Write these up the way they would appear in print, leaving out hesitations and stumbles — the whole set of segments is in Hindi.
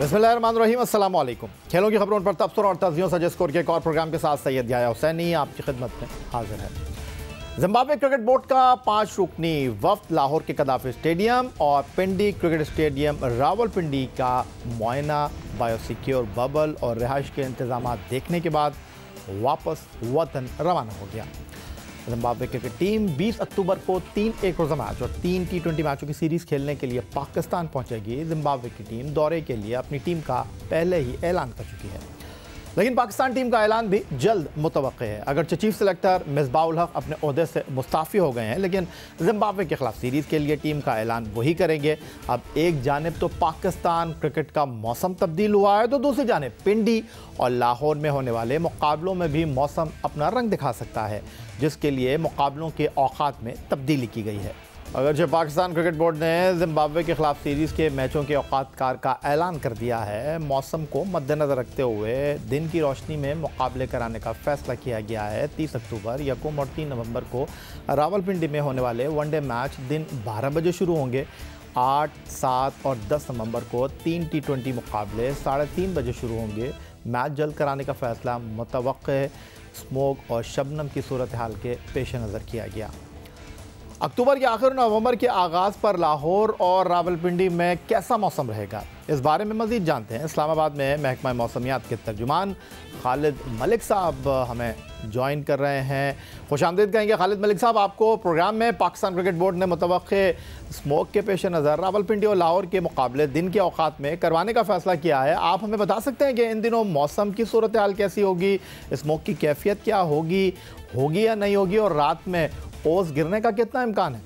बिस्मिल्लाहिर्रहमानिर्रहीम, अस्सलाम वालेकुम। खेलों की खबरों पर तबसरा और तजियों से स्कोर के एक और प्रोग्राम के साथ सैयद याया हुसैनी आपकी खिदमत में हाजिर है। जिम्बाब्वे क्रिकेट बोर्ड का 5 रुकनी वफ्द लाहौर के कदाफी स्टेडियम और पिंडी क्रिकेट स्टेडियम रावलपिंडी का मुआयना, बायोसिक्योर बबल और रिहाइश के इंतजाम देखने के बाद वापस वतन रवाना हो गया। जिम्बाब्वे क्रिकेट टीम 20 अक्टूबर को 3 एक रोज़ा मैच और 3 T20 मैचों की सीरीज़ खेलने के लिए पाकिस्तान पहुंचेगी। जिम्बाब्वे की टीम दौरे के लिए अपनी टीम का पहले ही ऐलान कर चुकी है, लेकिन पाकिस्तान टीम का ऐलान भी जल्द मुतवक्के है। अगरचे चीफ सेलेक्टर मिसबाह उल हक अपने ओहदे से मुस्ताफ़ी हो गए हैं, लेकिन जिम्बाब्वे के खिलाफ सीरीज़ के लिए टीम का ऐलान वही करेंगे। अब एक जानिब तो पाकिस्तान क्रिकेट का मौसम तब्दील हुआ है, तो दूसरी जानिब पिंडी और लाहौर में होने वाले मुकाबलों में भी मौसम अपना रंग दिखा सकता है, जिसके लिए मुकाबलों के औकात में तब्दीली की गई है। अगरचे पाकिस्तान क्रिकेट बोर्ड ने जिम्बाब्वे के खिलाफ सीरीज़ के मैचों के औकात कार का ऐलान कर दिया है, मौसम को मद्देनज़र रखते हुए दिन की रोशनी में मुकाबले कराने का फैसला किया गया है। 30 अक्टूबर, 1 और 3 नवंबर को रावलपिंडी में होने वाले वनडे मैच दिन 12 बजे शुरू होंगे। 8, 7 और 10 नवंबर को 3 T20 मुकाबले 3:30 बजे शुरू होंगे। मैच जल्द कराने का फैसला मुतवक्के स्मोक और शबनम की सूरत हाल के पेश नज़र किया गया। अक्टूबर के आखिर, नवंबर के आगाज़ पर लाहौर और रावलपिंडी में कैसा मौसम रहेगा, इस बारे में मज़ीद जानते हैं। इस्लामाबाद में महकमा मौसमियात के तर्जुमान खालिद मलिक साहब हमें ज्वाइन कर रहे हैं। खुशामदीद कहेंगे खालिद मलिक साहब आपको प्रोग्राम में। पाकिस्तान क्रिकेट बोर्ड ने मुतवक्के स्मोक के पेश नज़र रावलपिंडी और लाहौर के मुकाबले दिन के औकात में करवाने का फ़ैसला किया है। आप हमें बता सकते हैं कि इन दिनों मौसम की सूरत हाल कैसी होगी, स्मोक की कैफियत क्या होगी या नहीं होगी, और रात में ओस गिरने का कितना इम्कान है?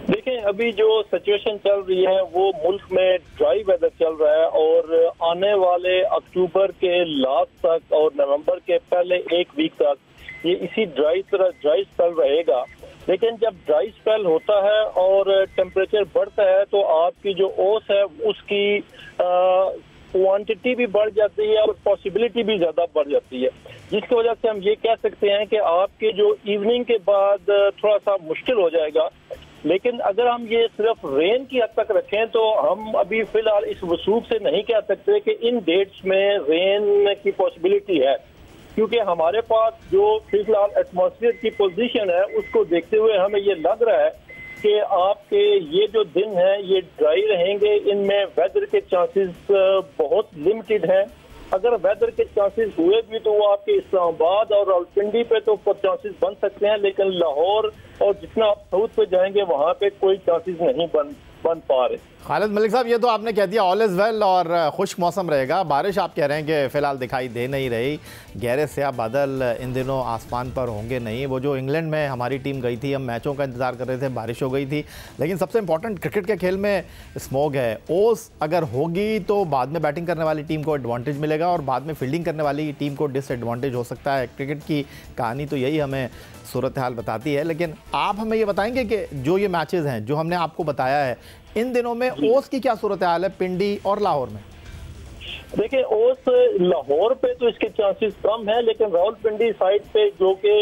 देखिए, अभी जो सिचुएशन चल रही है वो मुल्क में ड्राई वेदर चल रहा है और आने वाले अक्टूबर के लास्ट तक और नवंबर के पहले 1 वीक तक ये इसी ड्राई स्पेल रहेगा। लेकिन जब ड्राई स्पेल होता है और टेम्परेचर बढ़ता है तो आपकी जो ओस है उसकी क्वांटिटी भी बढ़ जाती है और पॉसिबिलिटी भी ज्यादा बढ़ जाती है, जिसकी वजह से हम ये कह सकते हैं कि आपके जो इवनिंग के बाद थोड़ा सा मुश्किल हो जाएगा। लेकिन अगर हम ये सिर्फ रेन की हद तक रखें तो हम अभी फिलहाल इस वसूख से नहीं कह सकते कि इन डेट्स में रेन की पॉसिबिलिटी है, क्योंकि हमारे पास जो फिलहाल एटमॉस्फेयर की पोजीशन है उसको देखते हुए हमें ये लग रहा है कि आपके ये जो दिन है ये ड्राई रहेंगे, इनमें वेदर के चांसेस बहुत लिमिटेड हैं। अगर वेदर के चांसेस हुए भी तो वो आपके इस्लामाबाद और रावलपिंडी पे तो चांसेस बन सकते हैं, लेकिन लाहौर और जितना आप साउथ पे जाएंगे वहाँ पे कोई चांसेस नहीं बन पा रहे। खालिद मलिक साहब, ये तो आपने कह दिया ऑल इज़ वेल और खुश्क मौसम रहेगा। बारिश आप कह रहे हैं कि फ़िलहाल दिखाई दे नहीं रही, गहरे स्याह बादल इन दिनों आसमान पर होंगे नहीं। वो जो इंग्लैंड में हमारी टीम गई थी, हम मैचों का इंतज़ार कर रहे थे, बारिश हो गई थी। लेकिन सबसे इंपॉर्टेंट क्रिकेट के खेल में स्मोक है। ओस अगर होगी तो बाद में बैटिंग करने वाली टीम को एडवांटेज मिलेगा और बाद में फील्डिंग करने वाली टीम को डिसएडवांटेज हो सकता है। क्रिकेट की कहानी तो यही हमें सूरत हाल बताती है। लेकिन आप हमें ये बताएंगे कि जो ये मैचेस हैं जो हमने आपको बताया है, इन दिनों में ओस की क्या सूरत हाल है पिंडी और लाहौर में? देखिए, ओस लाहौर पे तो इसके चांसेस कम है, लेकिन रावलपिंडी साइड पे जो कि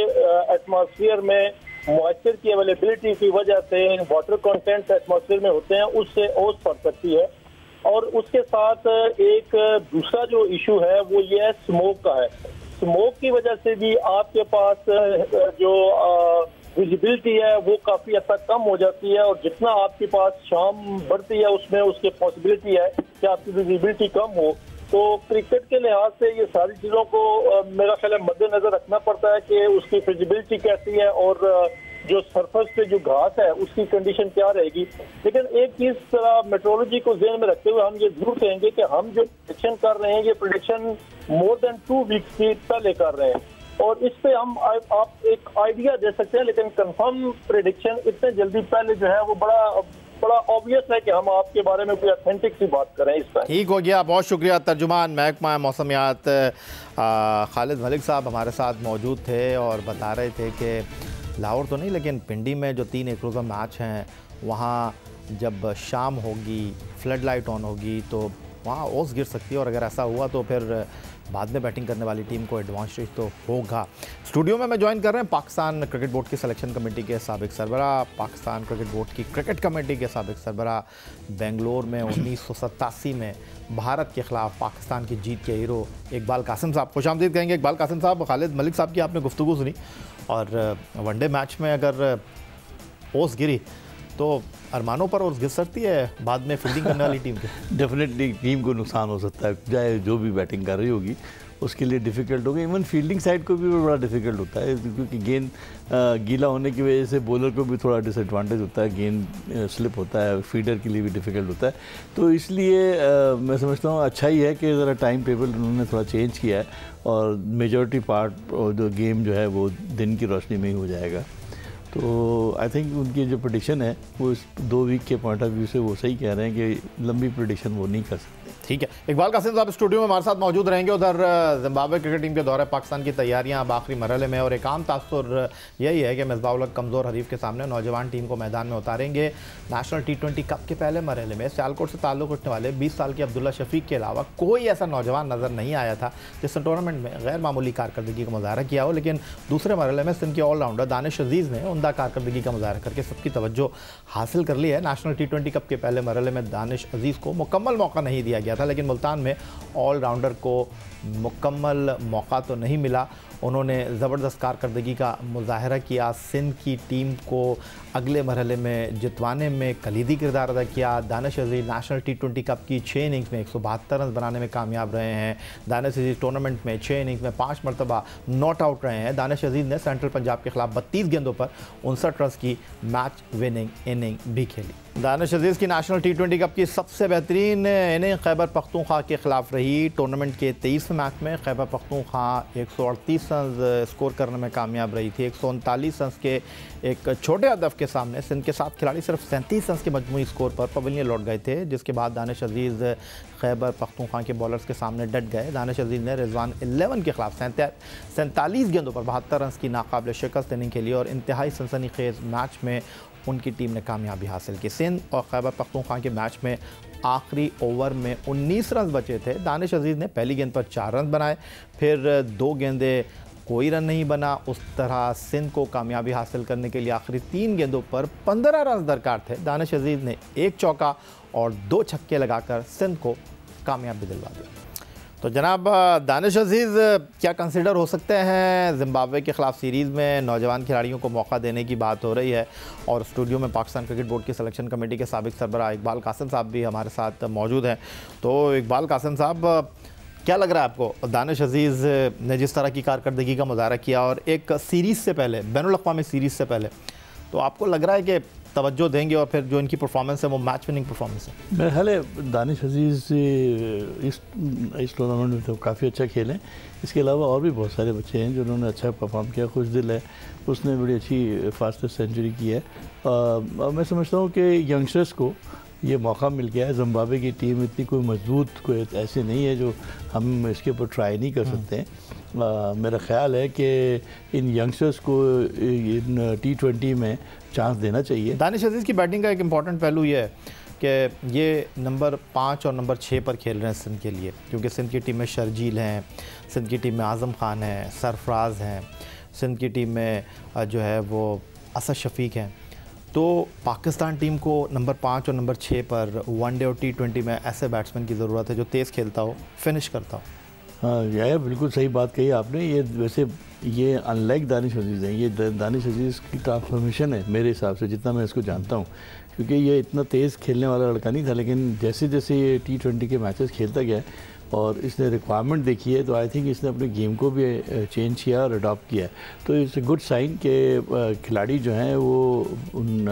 एटमॉस्फेयर में मॉइस्चर की अवेलेबिलिटी की वजह से वाटर कंटेंट एटमॉस्फेयर में होते हैं, उससे ओस पड़ सकती है। और उसके साथ एक दूसरा जो इशू है वो ये है स्मोक का है। स्मोक की वजह से भी आपके पास जो विजिबिलिटी है वो काफी हद तक कम हो जाती है, और जितना आपके पास शाम बढ़ती है उसमें उसकी पॉसिबिलिटी है कि आपकी विजिबिलिटी कम हो। तो क्रिकेट के लिहाज से ये सारी चीजों को मेरा ख्याल है मद्देनजर रखना पड़ता है कि उसकी विजिबिलिटी कैसी है और जो सरफेस पे जो घास है उसकी कंडीशन क्या रहेगी। लेकिन एक चीज मेट्रोलॉजी को ध्यान में रखते हुए हम ये जरूर कहेंगे कि हम जो प्रेडिक्शन कर रहे हैं ये प्रेडिक्शन मोर देन 2 वीक्स की पहले कर रहे हैं, और इस पे हम आप एक आइडिया दे सकते हैं, लेकिन कंफर्म प्रेडिक्शन इतने जल्दी पहले जो है वो बड़ा ऑब्वियस है कि हम आपके बारे में कोई ऑथेंटिक सी बात करें इस पर। ठीक हो गया, बहुत शुक्रिया। तर्जुमान महकमा मौसमियात खालिद मलिक साहब हमारे साथ मौजूद थे और बता रहे थे कि लाहौर तो नहीं लेकिन पिंडी में जो 3 एक रोज़ा मैच हैं वहाँ जब शाम होगी, फ्लड लाइट ऑन होगी तो वहाँ ओस गिर सकती है और अगर ऐसा हुआ तो फिर बाद में बैटिंग करने वाली टीम को एडवांटेज तो होगा। स्टूडियो में मैं ज्वाइन कर रहे हैं पाकिस्तान क्रिकेट बोर्ड की सिलेक्शन कमेटी के साबिक सरबरा, पाकिस्तान क्रिकेट बोर्ड की क्रिकेट कमेटी के साबिक सरबरा, बेंगलोर में 1987 में भारत के ख़िलाफ़ पाकिस्तान की जीत के हीरो इकबाल कासिम साहब। खुशामदीद कहेंगे इकबाल कासिम साहब। खालिद मलिक साहब की आपने गुफ्तगू सुनी और वनडे मैच में अगर ओस गिरी तो अरमानों पर ओस गिर सकती है बाद में फील्डिंग करने वाली टीम के। डेफिनेटली टीम को नुकसान हो सकता है, चाहे जो भी बैटिंग कर रही होगी उसके लिए डिफ़िकल्ट होगा। इवन फील्डिंग साइड को भी बड़ा डिफ़िकल्ट होता है क्योंकि गेंद गीला होने की वजह से बॉलर को भी थोड़ा डिसएडवांटेज होता है, गेंद स्लिप होता है, फीडर के लिए भी डिफ़िकल्ट होता है। तो इसलिए मैं समझता हूँ अच्छा ही है कि ज़रा टाइम टेबल उन्होंने थोड़ा चेंज किया है और मेजॉरिटी पार्ट और जो गेम जो है वो दिन की रोशनी में ही हो जाएगा। तो आई थिंक उनकी जो प्रेडिक्शन है वो इस 2 वीक के पॉइंट ऑफ व्यू से वो सही कह रहे हैं कि लंबी प्रेडिक्शन वो नहीं कर सकते। ठीक है, इकबाल कासिम साहब स्टूडियो में हमारे साथ मौजूद रहेंगे। उधर जिम्बाब्वे क्रिकेट टीम के दौरे पाकिस्तान की तैयारियां अब आखिरी मरहले में और एक आम तासुर यही है कि मिसबाह कमज़ोर हरीफ के सामने नौजवान टीम को मैदान में उतारेंगे। नेशनल T20 कप के पहले मरहले में सियालकोट से ताल्लुक़ रखने वाले 20 साल के अब्दुल्ला शफीक के अलावा कोई ऐसा नौजवान नज़र नहीं आया था जिसने टूर्नामेंट में गैर मामूली कारकर्दगी का मुजाहरा किया हो। लेकिन दूसरे मरहले में सिंध के ऑलराउंडर दानिश अजीज़ ने उमदा कारकर्दगी का मुजाहरा करके सबकी तवज्जो हासिल कर ली है। नेशनल T20 कप के पहले मरहले में दानिश अजीज़ को मुकम्मल मौका नहीं दिया गया था, लेकिन मुल्तान में ऑलराउंडर को मुकम्मल मौका तो नहीं मिला। उन्होंने ज़बरदस्त कारकर्दगी का मुजाहरा किया, सिंध की टीम को अगले मरहले में जितवाने में कलीदी किरदार अदा किया। दानिश अजीज़ नेशनल T20 कप की 6 इनिंग्स में 172 रन बनाने में कामयाब रहे हैं। दानिश अजीज़ टूर्नामेंट में 6 इनिंग्स में 5 मरतबा नॉट आउट रहे हैं। दानिश अजीज़ ने सेंट्रल पंजाब के खिलाफ 32 गेंदों पर 59 रन की मैच विनिंग इनिंग भी खेली। दानिश अजीज़ की नेशनल T20 कप की सबसे बेहतरीन इनिंग खैबर पख्तूनख्वा के खिलाफ रही। टूर्नामेंट के 23वें मैच में खैबर पख्तूनख्वा 138 रन स्कोर करने में कामयाब रही थी। 139 रन के एक छोटे हदफ के सामने सिंध के 7 खिलाड़ी सिर्फ 37 रन के मजमूई स्कोर पर पवेलियन लौट गए थे, जिसके बाद दानिश अजीज़ खैबर पख्तूनख्वा के बॉलर्स के सामने डट गए। दानिश अजीज़ ने रिजवान 11 के खिलाफ 47 गेंदों पर 72 रन की नाकाबिल शिकस्त इनिंग खेली और इंतहाई सनसनीखेज मैच में उनकी टीम ने कामयाबी हासिल की। सिंध और खैबर पख्तूनख्वा के मैच में आखिरी ओवर में 19 रन बचे थे। दानिश अजीज़ ने पहली गेंद पर 4 रन बनाए, फिर 2 गेंदें कोई रन नहीं बना। उस तरह सिंध को कामयाबी हासिल करने के लिए आखिरी 3 गेंदों पर 15 रन दरकार थे। दानिश अजीज़ ने 1 चौका और 2 छक्के लगाकर सिंध को कामयाबी दिलवा दी। तो जनाब दानिश अजीज़ क्या कंसिडर हो सकते हैं? जिम्बाब्वे के ख़िलाफ़ सीरीज़ में नौजवान खिलाड़ियों को मौका देने की बात हो रही है और स्टूडियो में पाकिस्तान क्रिकेट बोर्ड की सिलेक्शन कमेटी के साबिक सरबराह इकबाल कासिम साहब भी हमारे साथ मौजूद हैं। तो इकबाल कासिम साहब, क्या लग रहा है आपको, दानिश अजीज़ ने जिस तरह की कारकर्दगी का मुजाहरा किया और एक सीरीज़ से पहले, बैनुल अक़वामी सीरीज़ से पहले, तो आपको लग रहा है कि तवज्जो देंगे और फिर जो इनकी परफॉर्मेंस है वो मैच विनिंग परफॉर्मेंस है? मेरा ख्याल है दानिश अजीज़ इस टूर्नामेंट में तो काफ़ी अच्छा खेले। इसके अलावा और भी बहुत सारे बच्चे हैं जिन्होंने अच्छा परफॉर्म किया। खुश दिल है, उसने बड़ी अच्छी फास्टेस्ट सेंचुरी की है। मैं समझता हूँ कि यंगस्टर्स को ये मौका मिल गया है। जिम्बाब्वे की टीम इतनी कोई मजबूत कोई ऐसे नहीं है जो हम इसके ऊपर ट्राई नहीं कर सकते हैं। मेरा ख्याल है कि इन यंगस्टर्स को इन T20 में चांस देना चाहिए। दानिश अजीज़ की बैटिंग का एक इम्पॉर्टेंट पहलू ये है कि ये नंबर 5 और नंबर 6 पर खेल रहे हैं सिंध के लिए, क्योंकि सिंध की टीम में शर्जील हैं, सिंध की टीम में आज़म खान हैं, सरफराज हैं, सिंध की टीम में जो है वो असद शफीक हैं। तो पाकिस्तान टीम को नंबर 5 और नंबर 6 पर वनडे और T20 में ऐसे बैट्समैन की ज़रूरत है जो तेज़ खेलता हो, फिनिश करता हो। हाँ यार, बिल्कुल सही बात कही आपने। ये वैसे ये अनलाइक दानिश अजीज़ हैं, ये दानिश अजीज़ की ट्रांसफॉर्मेशन है मेरे हिसाब से, जितना मैं इसको जानता हूँ, क्योंकि ये इतना तेज़ खेलने वाला लड़का नहीं था, लेकिन जैसे जैसे ये T20 के मैचेस खेलता गया और इसने रिक्वायरमेंट देखी है तो आई थिंक इसने अपने गेम को भी चेंज किया और अडॉप्ट किया है। तो इट्स ए गुड साइन कि खिलाड़ी जो हैं वो उन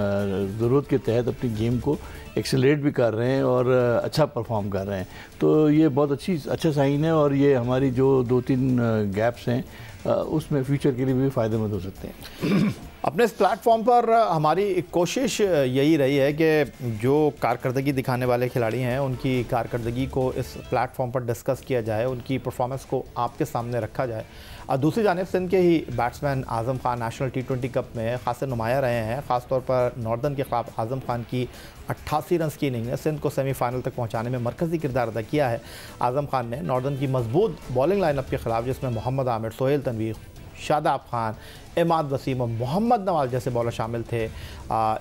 ज़रूरत के तहत अपनी गेम को एक्सेलरेट भी कर रहे हैं और अच्छा परफॉर्म कर रहे हैं। तो ये बहुत अच्छा साइन है और ये हमारी जो 2-3 गैप्स हैं उसमें फ्यूचर के लिए भी फ़ायदेमंद हो सकते हैं। अपने इस प्लेटफॉर्म पर हमारी कोशिश यही रही है कि जो कारकर्दगी दिखाने वाले खिलाड़ी हैं उनकी कारकर्दगी को इस प्लेटफॉर्म पर डिस्कस किया जाए, उनकी परफॉर्मेंस को आपके सामने रखा जाए। और दूसरी जानिब सिंध के ही batsman Azam Khan national T20 cup में खासे नुमाया रहे हैं। ख़ासतौर पर नॉर्दर्न के ख़िलाफ़ आज़म खान की 88 रन की इनिंग ने सिंध को सेमीफाइनल तक पहुंचाने में मरकज़ी किरदार अदा किया है। आज़म खान ने नॉर्दर्न की मजबूत बॉलिंग लाइनअप के ख़िलाफ़, जिसमें मोहम्मद आमिर, सोहेल तनवीर, शादाब खान, इमाद वसीम और मोहम्मद नवाज जैसे बॉलर शामिल थे,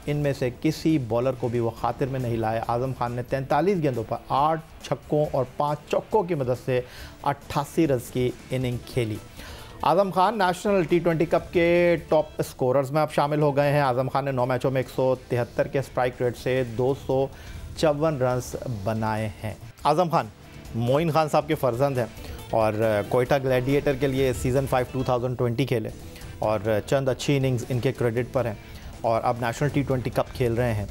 इनमें से किसी बॉलर को भी वो खातिर में नहीं लाए। आज़म खान ने 43 गेंदों पर 8 छक्कों और 5 चौकों की मदद से 88 रन की इनिंग खेली। Azam Khan national T20 cup के टॉप स्कोरर्स में अब शामिल हो गए हैं। आज़म खान ने 9 मैचों में 173 के स्ट्राइक रेट से 254 रन बनाए हैं। आज़म खान मोइन खान साहब के फर्जंद हैं और कोयटा ग्लैडिएटर के लिए सीज़न 5 2020 खेले और चंद अच्छी इनिंग्स इनके क्रेडिट पर हैं और अब नेशनल T20 कप खेल रहे हैं।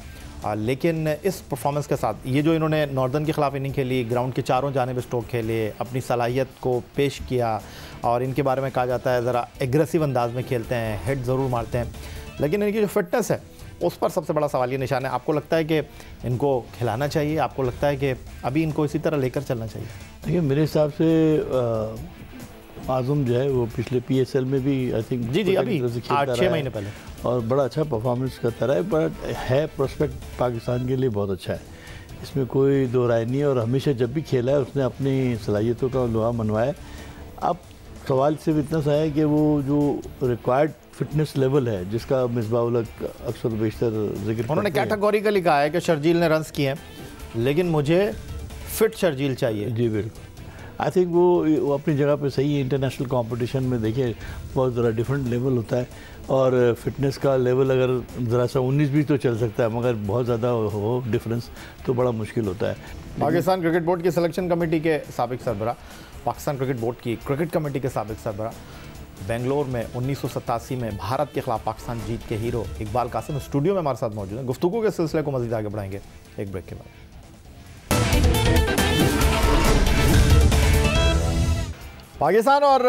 लेकिन इस परफॉर्मेंस के साथ ये जो इन्होंने नॉर्दर्न के ख़िलाफ़ इनिंग खेली, ग्राउंड के चारों जानिब स्ट्रोक खेले, अपनी सलाहियत को पेश किया और इनके बारे में कहा जाता है ज़रा एग्रेसिव अंदाज में खेलते हैं, हिट ज़रूर मारते हैं, लेकिन इनकी जो फिटनेस है उस पर सबसे बड़ा सवालिया निशान है। आपको लगता है कि इनको खिलाना चाहिए? आपको लगता है कि अभी इनको इसी तरह लेकर चलना चाहिए? देखिए, मेरे हिसाब से आज़म जो है वो पिछले PSL में भी आई थिंक जी अभी 8-6 महीने पहले और बड़ा अच्छा परफॉर्मेंस करता रहा है, बट है प्रोस्पेक्ट पाकिस्तान के लिए बहुत अच्छा है, इसमें कोई दो राय नहीं है। और हमेशा जब भी खेला है उसने अपनी सलाहियतों का लोहा मनवाया। अब सवाल सिर्फ इतना सा है कि वो जो रिक्वायर्ड फिटनेस लेवल है जिसका मिसबाह अक्सर बेशतर जिक्र, उन्होंने कैटेगोरिकली कहा है कि शर्जील ने रन्स किए हैं लेकिन मुझे फिट शर्जील चाहिए। जी बिल्कुल, आई थिंक वो अपनी जगह पे सही है। इंटरनेशनल कंपटीशन में देखिए बहुत ज़रा डिफरेंट लेवल होता है और फिटनेस का लेवल अगर ज़रा सा 19-20 तो चल सकता है, मगर बहुत ज़्यादा हो डिफरेंस तो बड़ा मुश्किल होता है। पाकिस्तान क्रिकेट बोर्ड की सिलेक्शन कमेटी के साबिक सरबरा, पाकिस्तान क्रिकेट बोर्ड की क्रिकेट कमेटी के साबिक सरबरा, बेंगलोर में 1987 में भारत के खिलाफ पाकिस्तान जीत के हीरो इकबाल कासिम स्टूडियो में हमारे साथ मौजूद हैं। गुफ्तगू के सिलसिले को मज़ीद आगे बढ़ाएंगे एक ब्रेक के बाद। पाकिस्तान और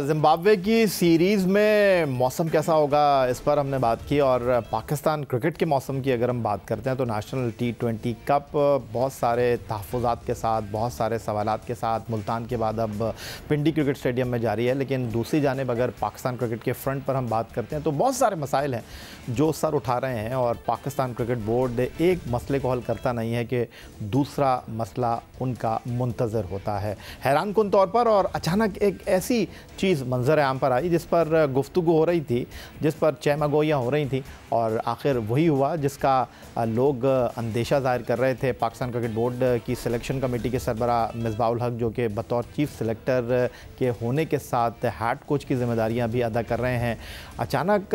जिम्बाब्वे की सीरीज़ में मौसम कैसा होगा इस पर हमने बात की। और पाकिस्तान क्रिकेट के मौसम की अगर हम बात करते हैं तो नेशनल T20 कप बहुत सारे तहफ़्फ़ुज़ात के साथ, बहुत सारे सवालात के साथ मुल्तान के बाद अब पिंडी क्रिकेट स्टेडियम में जारी है। लेकिन दूसरी जानिब अगर पाकिस्तान क्रिकेट के फ्रंट पर हम बात करते हैं तो बहुत सारे मसाइल हैं जो सर उठा रहे हैं और पाकिस्तान क्रिकेट बोर्ड एक मसले को हल करता नहीं है कि दूसरा मसला उनका मुंतज़र होता है। हैरान कुन तौर पर और अचानक एक ऐसी चीज़ मंजर आम पर आई जिस पर गुफ्तगू हो रही थी, जिस पर चहमगोइयाँ हो रही थी और आखिर वही हुआ जिसका लोग अंदेशा ज़ाहिर कर रहे थे। पाकिस्तान क्रिकेट बोर्ड की सिलेक्शन कमेटी के सरबरा मिसबाहुल हक, जो कि बतौर चीफ़ सिलेक्टर के होने के साथ हेड कोच की जिम्मेदारियां भी अदा कर रहे हैं, अचानक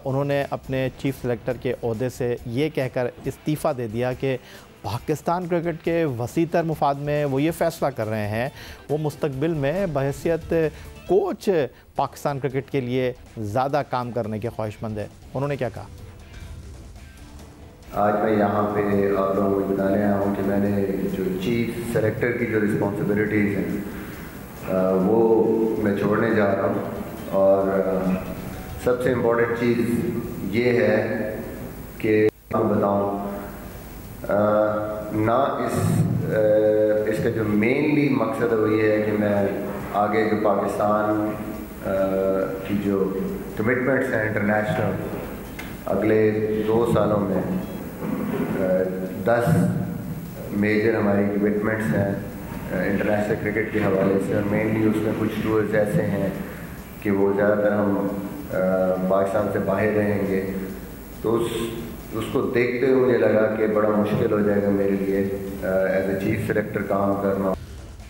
उन्होंने अपने चीफ़ सिलेक्टर के ओहदे से ये कहकर इस्तीफ़ा दे दिया कि पाकिस्तान क्रिकेट के वसीतर मुफाद में वो ये फ़ैसला कर रहे हैं वो मुस्तकबिल में बहैसियत कोच पाकिस्तान क्रिकेट के लिए ज़्यादा काम करने के ख्वाहिशमंद है। उन्होंने क्या कहा? आज मैं यहाँ पे आप लोगों को बताने आया हूँ कि मैंने जो चीफ सेलेक्टर की जो रिस्पॉन्सिबिलिटीज़ हैं वो मैं छोड़ने जा रहा हूँ। और सबसे इम्पोर्टेंट चीज़ ये है कि मैं बताऊँ ना इसका जो मेनली मकसद है वो ये है कि मैं आगे जो पाकिस्तान की जो कमिटमेंट्स हैं इंटरनेशनल अगले 2 सालों में 10 मेजर हमारी कमिटमेंट्स हैं इंटरनेशनल क्रिकेट के हवाले से और मेनली उसमें कुछ टूर्स ऐसे हैं कि वो ज़्यादातर हम पाकिस्तान से बाहर रहेंगे, तो उसको देखते हुए मुझे लगा कि बड़ा मुश्किल हो जाएगा मेरे लिए एज ए चीफ सेलेक्टर काम करना।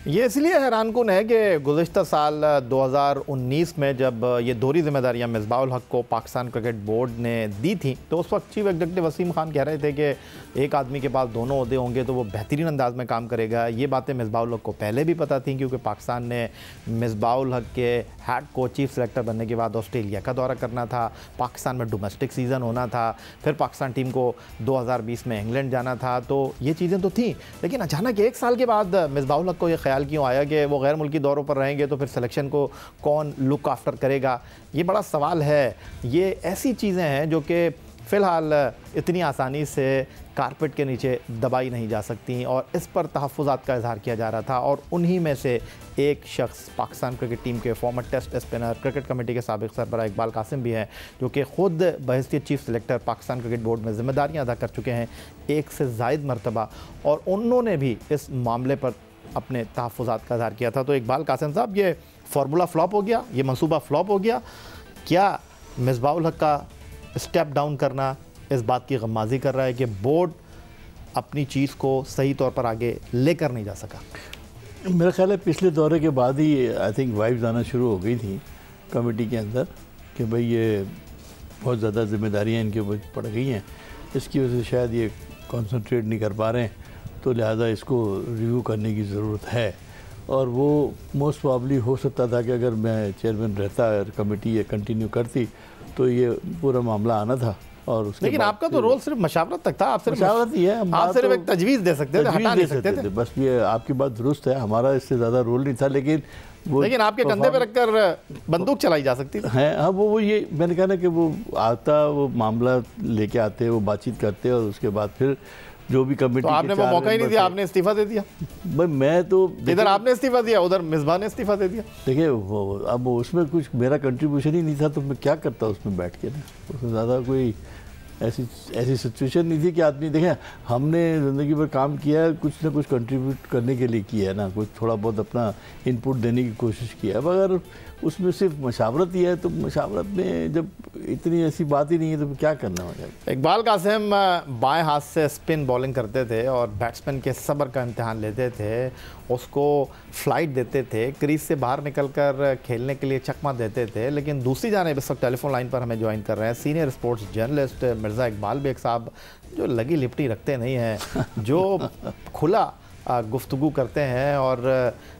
ये इसलिए हैरानकुन है कि गुज़िश्ता साल 2019 में जब ये दोहरी जिम्मेदारियां मिसबाहुल हक को पाकिस्तान क्रिकेट बोर्ड ने दी थी तो उस वक्त चीफ एग्जीक्यूटिव वसीम खान कह रहे थे कि एक आदमी के पास दोनों ओहदे होंगे तो वो बेहतरीन अंदाज में काम करेगा। ये बातें मिसबाहुल हक को पहले भी पता थी क्योंकि पाकिस्तान ने मिसबाहुल हक के हेड कोच चीफ सेलेक्टर बनने के बाद ऑस्ट्रेलिया का दौरा करना था, पाकिस्तान में डोमेस्टिक सीज़न होना था, फिर पाकिस्तान टीम को 2020 में इंग्लैंड जाना था, तो ये चीज़ें तो थी। लेकिन अचानक 1 साल के बाद मिसबाहुल हक को ये ख्याल क्यों आया कि वो गैर मुल्की दौरों पर रहेंगे तो फिर सिलेक्शन को कौन लुक आफ्टर करेगा? ये बड़ा सवाल है। ये ऐसी चीज़ें हैं जो कि फ़िलहाल इतनी आसानी से कारपेट के नीचे दबाई नहीं जा सकती और इस पर तहफ़्फ़ुज़ात का इज़हार किया जा रहा था। और उन्हीं में से एक शख्स पाकिस्तान क्रिकेट टीम के former test spinner, cricket committee के साबिक़ सरबराह इकबाल कासिम भी हैं, जो कि ख़ुद बहैसियत chief selector Pakistan cricket board में ज़िम्मेदारियाँ अदा कर चुके हैं 1 से ज़ायद मरतबा, और उन्होंने भी इस मामले पर अपने तहफ़्फ़ुज़ात का इज़हार किया था। तो इकबाल कासिम साहब, ये फार्मूला फ्लॉप हो गया, ये मंसूबा फ्लॉप हो गया क्या? मिसबाह उल हक का स्टेप डाउन करना इस बात की गम्माज़ी कर रहा है कि बोर्ड अपनी चीज़ को सही तौर पर आगे लेकर नहीं जा सका? मेरा ख्याल है पिछले दौरे के बाद ही आई थिंक वाइब्स आना शुरू हो गई थी कमेटी के अंदर कि भाई ये बहुत ज़्यादा जिम्मेदारियाँ इनके ऊपर पड़ गई हैं, इसकी वजह से शायद ये कंसंट्रेट नहीं कर पा रहे हैं, तो लिहाजा इसको रिव्यू करने की ज़रूरत है। और वो मोस्ट प्रॉब्ली हो सकता था कि अगर मैं चेयरमैन रहता और कमेटी ये कंटिन्यू करती तो ये पूरा मामला आना था। और उसके लेकिन आपका तो रोल सिर्फ मशावरत तक था, आप सिर्फ मशावरत ही है, आप सिर्फ एक तजवीज़ दे सकते थे, हटा नहीं सकते थे। बस ये आपकी बात दुरुस्त है, हमारा इससे ज़्यादा रोल नहीं था, लेकिन आपके कंधे पे रखकर बंदूक चलाई जा सकती है। हाँ, वो ये मैंने कहा ना कि वो आता, वो मामला लेके आते, वो बातचीत करते और उसके बाद फिर जो भी कमेटी, तो आपने वो मौका ही नहीं दिया, आपने इस्तीफा दे दिया। भाई मैं तो इधर आपने इस्तीफा दिया, उधर मिसबाह ने इस्तीफा दे दिया। देखिए अब उसमें कुछ मेरा कंट्रीब्यूशन ही नहीं था, तो मैं क्या करता उसमें बैठ के ना, उसमें ज़्यादा कोई ऐसी सिचुएशन नहीं थी कि आदमी, देखें हमने ज़िंदगी भर काम किया है, कुछ ना कुछ कंट्रीब्यूट करने के लिए किया है ना, कुछ थोड़ा बहुत अपना इनपुट देने की कोशिश किया है। अगर उसमें सिर्फ मशावरत ही है तो मशावरत में जब इतनी ऐसी बात ही नहीं है तो क्या करना हो जाएगा? इकबाल कासिम बाएं हाथ से स्पिन बॉलिंग करते थे और बैट्समैन के सब्र का इम्तिहान लेते थे, उसको फ्लाइट देते थे, क्रीज से बाहर निकलकर खेलने के लिए चकमा देते थे। लेकिन दूसरी जानिब इस वक्त टेलीफोन लाइन पर हमें ज्वाइन कर रहे हैं senior sports journalist Mirza Iqbal Baig साहब, जो लगी लिपटी रखते नहीं हैं, जो खुला गुफ्तगू करते हैं और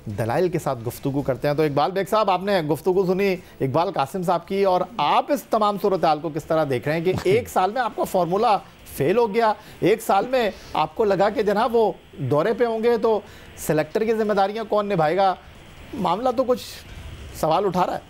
दलाइल के साथ गुफ्तगू करते हैं। तो इकबाल बेग साहब, आपने गुफ्तगू सुनी इकबाल कासिम साहब की, और आप इस तमाम सूरत हाल को किस तरह देख रहे हैं कि 1 साल में आपका फार्मूला फेल हो गया, 1 साल में आपको लगा कि जनाब वो दौरे पे होंगे तो सेलेक्टर की जिम्मेदारियां कौन निभाएगा? मामला तो कुछ सवाल उठा रहा है।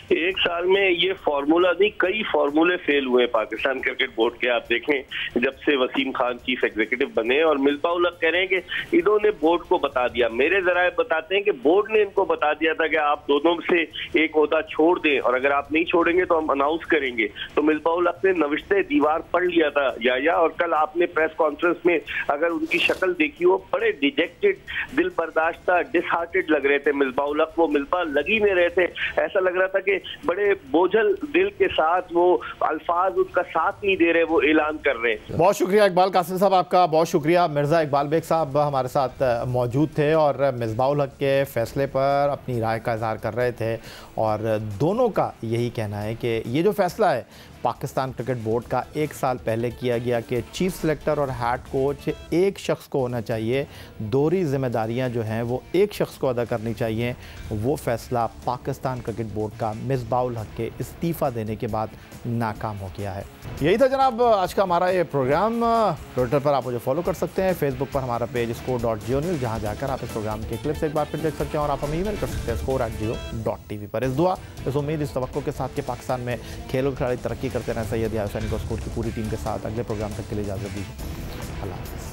1 साल में ये फार्मूला नहीं, कई फार्मूले फेल हुए पाकिस्तान क्रिकेट बोर्ड के। आप देखें जब से वसीम खान चीफ एग्जीक्यूटिव बने और मिसबाह उल हक कह रहे हैं कि इन्होंने बोर्ड को बता दिया, मेरे जराए बताते हैं कि बोर्ड ने इनको बता दिया था कि आप दोनों से एक ओहदा छोड़ दें और अगर आप नहीं छोड़ेंगे तो हम अनाउंस करेंगे। तो मिसबाह उल हक ने नविश्ते दीवार पढ़ लिया था या और कल आपने प्रेस कॉन्फ्रेंस में अगर उनकी शक्ल देखी हो, बड़े डिजेक्टेड, दिल बर्दाश्ता, डिसहार्टेड लग रहे थे मिसबाह उल हक। वो मिसबाह लग ही नहीं रहे थे, ऐसा लग रहा था कि बड़े बोझल दिल के साथ वो अल्फाज उसका साथ नहीं दे रहे, वो ऐलान कर रहे हैं। बहुत शुक्रिया इकबाल कासिम साहब, आपका बहुत शुक्रिया। मिर्ज़ा इकबाल बेग साहब हमारे साथ मौजूद थे और मिसबाह उल हक के फैसले पर अपनी राय का इज़हार कर रहे थे, और दोनों का यही कहना है कि ये जो फैसला है पाकिस्तान क्रिकेट बोर्ड का 1 साल पहले किया गया कि चीफ सेलेक्टर और हेड कोच एक शख्स को होना चाहिए, दोहरी जिम्मेदारियां जो हैं वो एक शख्स को अदा करनी चाहिए, वो फैसला पाकिस्तान क्रिकेट बोर्ड का मिसबाह उल हक के इस्तीफ़ा देने के बाद नाकाम हो गया है। यही था जनाब आज का हमारा ये प्रोग्राम। ट्विटर पर आप मुझे फॉलो कर सकते हैं, फेसबुक पर हमारा पेज score.geo, जहाँ जाकर आप इस प्रोग्राम के क्लिप्स एक बार फिर देख सकते हैं, और आप हमें ईमेल कर सकते हैं score@geo.tv पर। इस दुआ, इस उम्मीद, इस तवक्को के साथ कि पाकिस्तान में खेलों खिलाड़ी तरक्की करते रहें, सैयद याहिया हुसैनी को स्कोर की पूरी टीम के साथ अगले प्रोग्राम तक के लिए इजाज़त दीजिए। अल्लाह हाफ़िज़।